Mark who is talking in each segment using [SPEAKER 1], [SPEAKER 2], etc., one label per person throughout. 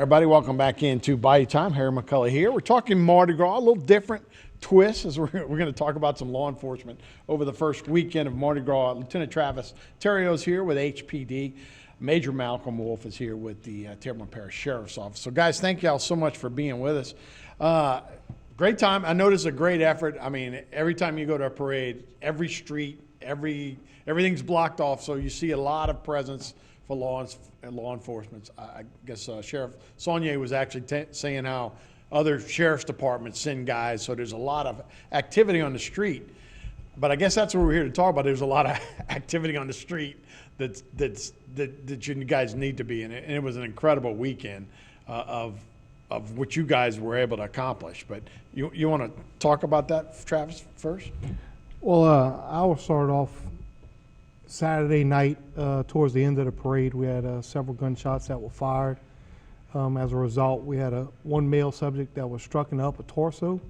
[SPEAKER 1] everybody. Welcome back into Bayou Time. Harry McCullough here. We're talking Mardi Gras, a little different twist as we're going to talk about some law enforcement over the first weekend of Mardi Gras. Lieutenant Travis Terrio's here with HPD. Major Malcolm Wolf is here with the Terrebonne Parish Sheriff's Office. So, guys, thank y'all so much for being with us. Great time. I know this is a great effort. I mean, every time you go to a parade, every street, everything's blocked off, so you see a lot of presence for law enforcement. I guess Sheriff Saunier was actually saying how other sheriff's departments send guys, so there's a lot of activity on the street. But I guess that's what we're here to talk about. There's a lot of activity on the street that you guys need to be in, and it was an incredible weekend of what you guys were able to accomplish. But you want to talk about that, Travis, first?
[SPEAKER 2] Well, I will start off Saturday night. Towards the end of the parade, we had several gunshots that were fired. As a result, we had one male subject that was struck in the upper torso,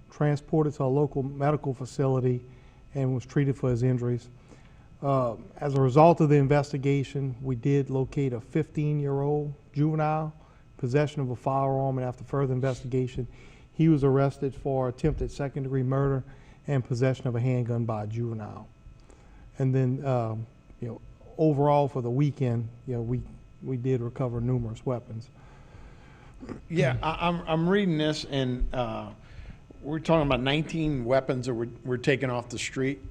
[SPEAKER 2] transported to a local medical facility, and was treated for his injuries. As a result of the investigation, we did locate a 15-year-old juvenile, possession of a firearm, and after further investigation, he was arrested for attempted second-degree murder and possession of a handgun by a juvenile. And then, overall for the weekend, we did recover numerous weapons.
[SPEAKER 1] Yeah, I'm reading this, and we're talking about 19 weapons that were taken off the street.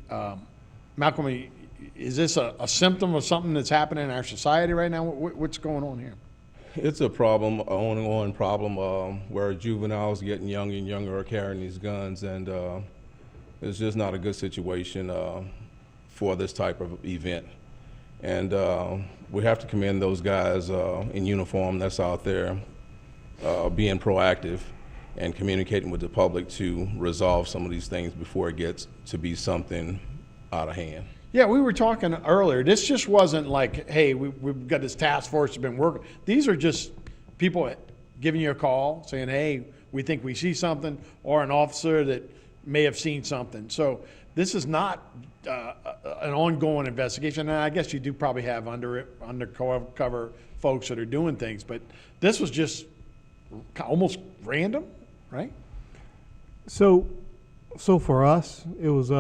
[SPEAKER 1] Malcolm, is this a symptom of something that's happening in our society right now? What's going on here?
[SPEAKER 3] It's a problem, an ongoing problem, where juveniles getting younger and younger are carrying these guns, and it's just not a good situation for this type of event. And we have to commend those guys in uniform that's out there being proactive and communicating with the public to resolve some of these things before it gets to be something out of hand.
[SPEAKER 1] Yeah, we were talking earlier. This just wasn't like, hey, we've got this task force that's been working. These are just people giving you a call saying, hey, we think we see something, or an officer that may have seen something. So this is not an ongoing investigation. And I guess you do probably have undercover folks that are doing things, but this was just almost random, right?
[SPEAKER 2] So for us, it was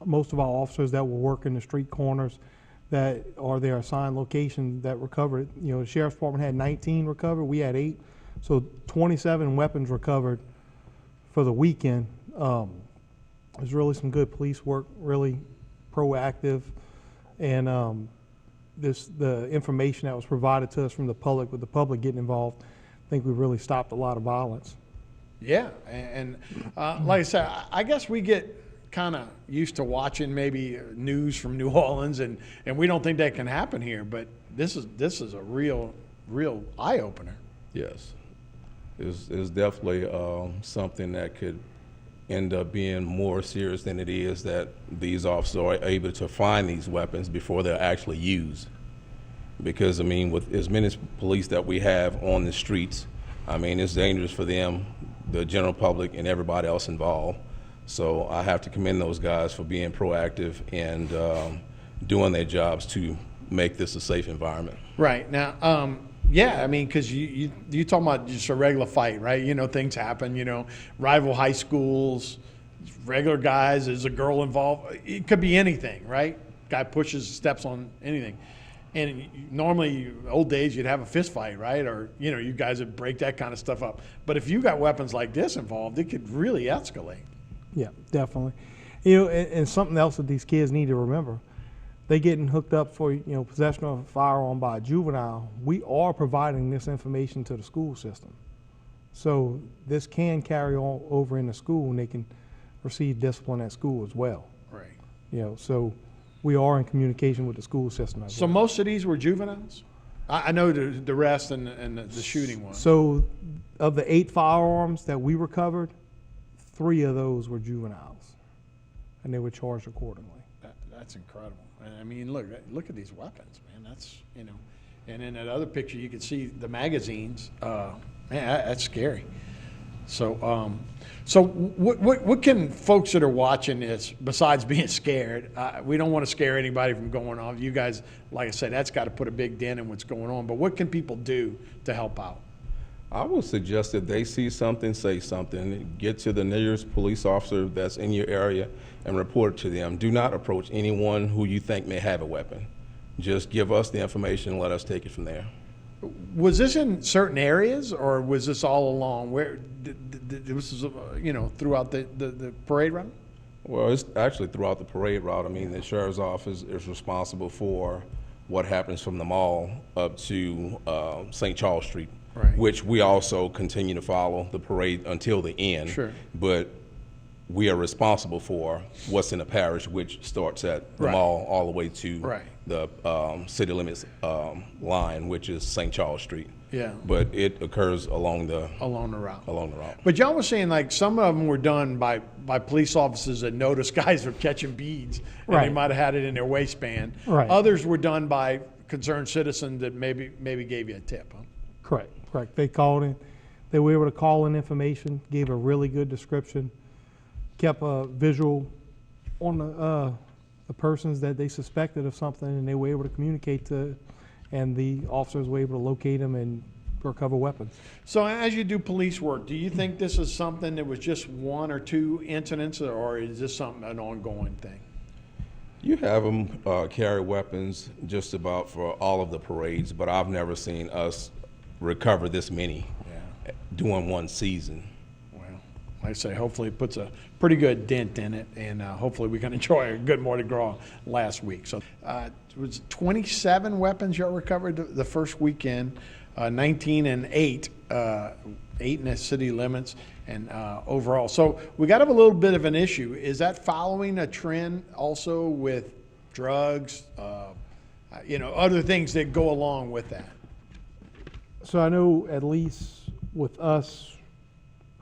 [SPEAKER 2] most of our officers that were working the street corners that are their assigned location that recovered. The Sheriff's Department had 19 recovered, we had 8. So 27 weapons recovered for the weekend. There's really some good police work, really proactive, and the information that was provided to us from the public, with the public getting involved, I think we really stopped a lot of violence.
[SPEAKER 1] Yeah, and like I said, I guess we get kind of used to watching maybe news from New Orleans, and we don't think that can happen here, but this is a real eye-opener.
[SPEAKER 3] Yes, it's definitely something that could end up being more serious than it is, that these officers are able to find these weapons before they're actually used. Because, I mean, with as many police that we have on the streets, I mean, it's dangerous for them, the general public, and everybody else involved. So I have to commend those guys for being proactive and doing their jobs to make this a safe environment.
[SPEAKER 1] Right. Now, yeah, I mean, because you talking about just a regular fight, right? Things happen, rival high schools, regular guys, there's a girl involved. It could be anything, right? Guy pushes, steps on anything. And normally, old days, you'd have a fist fight, right? Or, you guys would break that kind of stuff up. But if you got weapons like this involved, it could really escalate.
[SPEAKER 2] Yeah, definitely. And something else that these kids need to remember, they getting hooked up for, possession of a firearm by a juvenile. We are providing this information to the school system. So this can carry on over in the school, and they can receive discipline at school as well.
[SPEAKER 1] Right.
[SPEAKER 2] So we are in communication with the school system as
[SPEAKER 1] So
[SPEAKER 2] well.
[SPEAKER 1] most of these were juveniles? I know the rest and the shooting ones.
[SPEAKER 2] So of the 8 firearms that we recovered, 3 of those were juveniles, and they were charged accordingly.
[SPEAKER 1] That's incredible. I mean, look at these weapons, man. That's, and in that other picture, you can see the magazines. Man, that's scary. So, what can folks that are watching this, besides being scared, we don't want to scare anybody from going off. You guys, like I said, that's got to put a big dent in what's going on. But what can people do to help out?
[SPEAKER 3] I would suggest if they see something, say something. Get to the nearest police officer that's in your area and report it to them. Do not approach anyone who you think may have a weapon. Just give us the information and let us take it from there.
[SPEAKER 1] Was this in certain areas, or was this all along? Where this was, throughout the parade run?
[SPEAKER 3] Well, it's actually throughout the parade route. I mean, the sheriff's office is responsible for what happens from the mall up to St. Charles Street,
[SPEAKER 1] Right.
[SPEAKER 3] which we also continue to follow the parade until the end.
[SPEAKER 1] Sure.
[SPEAKER 3] But we are responsible for what's in the parish, which starts at the
[SPEAKER 1] Right.
[SPEAKER 3] mall all the way to
[SPEAKER 1] Right.
[SPEAKER 3] the city limits line, which is St. Charles Street.
[SPEAKER 1] Yeah.
[SPEAKER 3] But it occurs along the
[SPEAKER 1] Along the route.
[SPEAKER 3] route.
[SPEAKER 1] But y'all was saying like some of them were done by police officers that noticed guys were catching beads, and they
[SPEAKER 2] Right.
[SPEAKER 1] might have had it in their waistband.
[SPEAKER 2] Right.
[SPEAKER 1] Others were done by concerned citizens that maybe gave you a tip. Huh?
[SPEAKER 2] Correct. They called in. They were able to call in information, gave a really good description, kept a visual on the persons that they suspected of something, and they were able to communicate to, and the officers were able to locate them and recover weapons.
[SPEAKER 1] So as you do police work, do you think this is something that was just one or two incidents, or is this an ongoing thing?
[SPEAKER 3] You have them carry weapons just about for all of the parades, but I've never seen us recover this many during one season.
[SPEAKER 1] Well, like I say, hopefully it puts a pretty good dent in it, and hopefully we can enjoy a good Mardi Gras last week. So it was 27 weapons y'all recovered the first weekend, 19 and 8, 8 in the city limits, and overall. So we got to have a little bit of an issue. Is that following a trend also with drugs, other things that go along with that?
[SPEAKER 2] So I know at least with us,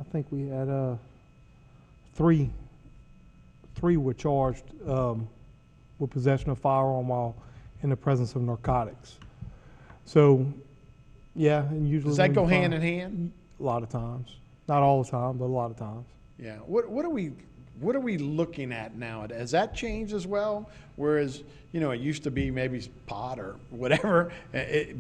[SPEAKER 2] I think we had three were charged with possession of firearm while in the presence of narcotics. So, yeah, and usually
[SPEAKER 1] Does that
[SPEAKER 2] when
[SPEAKER 1] go
[SPEAKER 2] you
[SPEAKER 1] hand
[SPEAKER 2] find-
[SPEAKER 1] in hand?
[SPEAKER 2] A lot of times, not all the time, but a lot of times.
[SPEAKER 1] Yeah. What are we looking at now? Has that changed as well? Whereas, it used to be maybe pot or whatever,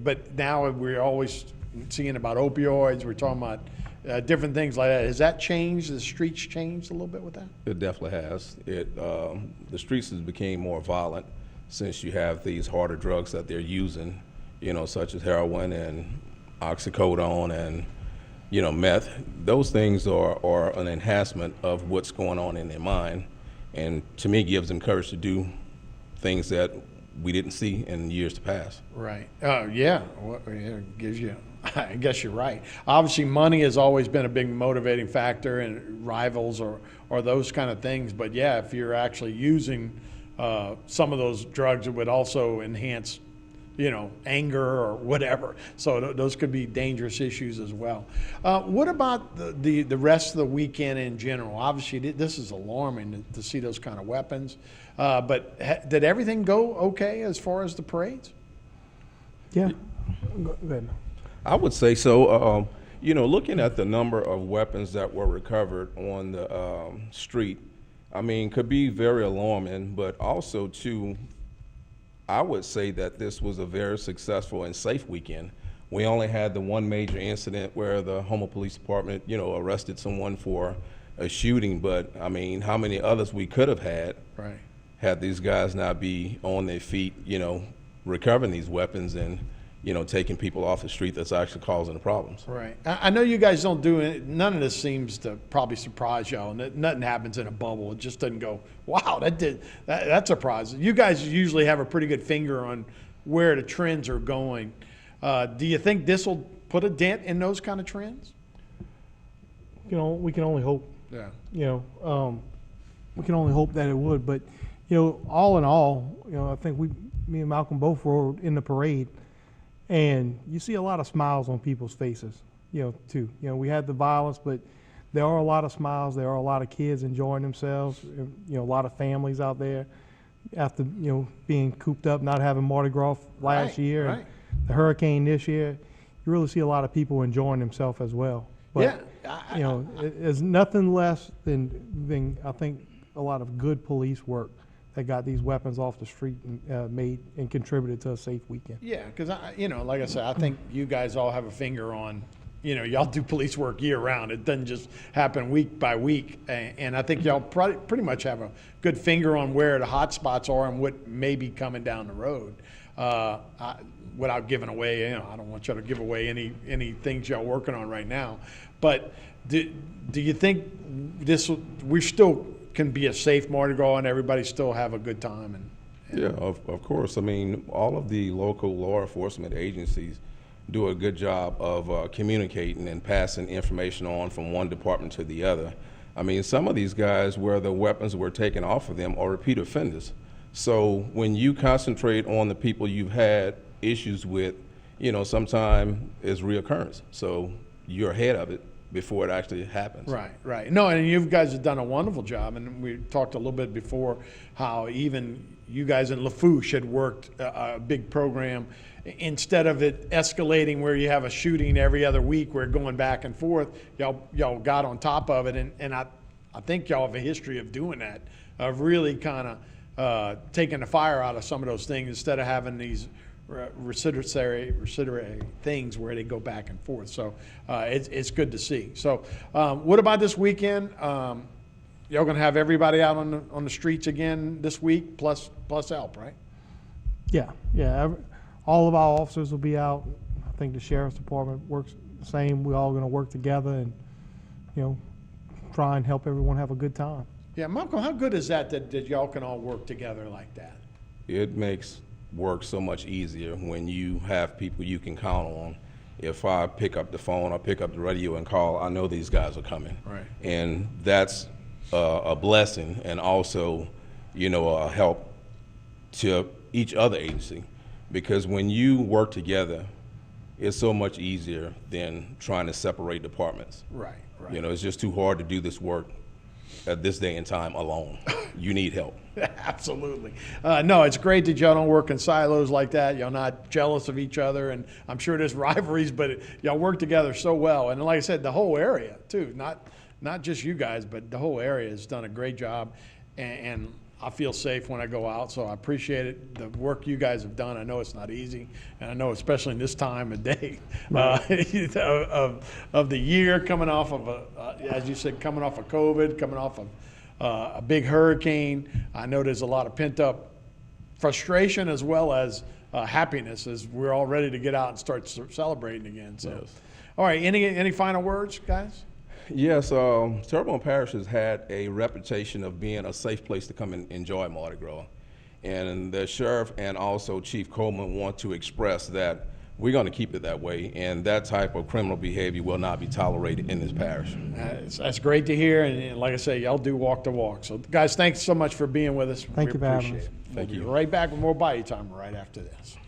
[SPEAKER 1] but now we're always seeing about opioids. We're talking about different things like that. Has that changed? The streets changed a little bit with that?
[SPEAKER 3] It definitely has. The streets has became more violent since you have these harder drugs that they're using, such as heroin and oxycodone and, meth. Those things are an enhancement of what's going on in their mind, and to me gives them courage to do things that we didn't see in years past.
[SPEAKER 1] Right. Yeah. Well, yeah, it gives you. I guess you're right. Obviously, money has always been a big motivating factor, and rivals or those kind of things. But yeah, if you're actually using some of those drugs, it would also enhance, anger or whatever. So those could be dangerous issues as well. What about the rest of the weekend in general? Obviously, this is alarming to see those kind of weapons. But did everything go okay as far as the parades?
[SPEAKER 2] Yeah. Go ahead.
[SPEAKER 3] I would say so. Looking at the number of weapons that were recovered on the street, could be very alarming, but also, too, I would say that this was a very successful and safe weekend. We only had the one major incident where the Houma Police Department, arrested someone for a shooting, but, how many others we could have had
[SPEAKER 1] Right.
[SPEAKER 3] had these guys not be on their feet, recovering these weapons and, taking people off the street that's actually causing the problems.
[SPEAKER 1] Right. I know you guys don't do it. None of this seems to probably surprise y'all. Nothing happens in a bubble. It just doesn't go, wow, that surprises. You guys usually have a pretty good finger on where the trends are going. Do you think this will put a dent in those kind of trends?
[SPEAKER 2] We can only hope.
[SPEAKER 1] Yeah.
[SPEAKER 2] We can only hope that it would. But, all in all, I think me and Malcolm both were in the parade, and you see a lot of smiles on people's faces, too. We had the violence, but there are a lot of smiles. There are a lot of kids enjoying themselves. A lot of families out there after, being cooped up, not having Mardi Gras last
[SPEAKER 1] Right,
[SPEAKER 2] year,
[SPEAKER 1] right.
[SPEAKER 2] and the hurricane this year. You really see a lot of people enjoying themselves as well. But,
[SPEAKER 1] Yeah.
[SPEAKER 2] it's nothing less than I think a lot of good police work that got these weapons off the street and made and contributed to a safe weekend.
[SPEAKER 1] Yeah, because like I said, I think you guys all have a finger on y'all do police work year round. It doesn't just happen week by week. And I think y'all pretty much have a good finger on where the hot spots are and what may be coming down the road. Without giving away, I don't want y'all to give away any things y'all working on right now. But do you think we still can be a safe Mardi Gras and everybody still have a good time?
[SPEAKER 3] Yeah, of course. I mean, all of the local law enforcement agencies do a good job of communicating and passing information on from one department to the other. I mean, some of these guys where the weapons were taken off of them are repeat offenders. So when you concentrate on the people you've had issues with, sometime it's reoccurrence. So you're ahead of it before it actually happens.
[SPEAKER 1] Right. No, and you guys have done a wonderful job. And we talked a little bit before how even you guys in Lafourche had worked a big program. Instead of it escalating where you have a shooting every other week, where going back and forth, y'all got on top of it. And I think y'all have a history of doing that, of really kind of taking the fire out of some of those things instead of having these recidivistic things where they go back and forth. So it's good to see. So what about this weekend? Y'all gonna have everybody out on the streets again this week, plus help, right?
[SPEAKER 2] Yeah. All of our officers will be out. I think the sheriff's department works the same. We're all going to work together and, try and help everyone have a good time.
[SPEAKER 1] Yeah, Malcolm, how good is that y'all can all work together like that?
[SPEAKER 3] It makes work so much easier when you have people you can count on. If I pick up the phone or pick up the radio and call, I know these guys are coming.
[SPEAKER 1] Right.
[SPEAKER 3] And that's a blessing, and also, a help to each other agency. Because when you work together, it's so much easier than trying to separate departments.
[SPEAKER 1] Right.
[SPEAKER 3] It's just too hard to do this work at this day and time alone. You need help.
[SPEAKER 1] Absolutely. No, it's great that y'all don't work in silos like that. Y'all not jealous of each other, and I'm sure there's rivalries, but y'all work together so well. And like I said, the whole area too, not just you guys, but the whole area has done a great job, and I feel safe when I go out, so I appreciate it. The work you guys have done, I know it's not easy, and I know especially in this time of day of the year, coming off of as you said, coming off of COVID, coming off of a big hurricane. I know there's a lot of pent-up frustration as well as happiness as we're all ready to get out and start celebrating again. So,
[SPEAKER 3] Yes.
[SPEAKER 1] All right, any final words, guys?
[SPEAKER 3] Yes, Terrebonne Parish has had a reputation of being a safe place to come and enjoy Mardi Gras. And the sheriff and also Chief Coleman want to express that we're going to keep it that way, and that type of criminal behavior will not be tolerated in this parish.
[SPEAKER 1] That's great to hear, and like I say, y'all do walk the walk. So, guys, thanks so much for being with us.
[SPEAKER 2] Thank you for having us.
[SPEAKER 1] Appreciate it.
[SPEAKER 3] Thank
[SPEAKER 1] We'll be
[SPEAKER 3] you.
[SPEAKER 1] right back with more Bayou Time right after this.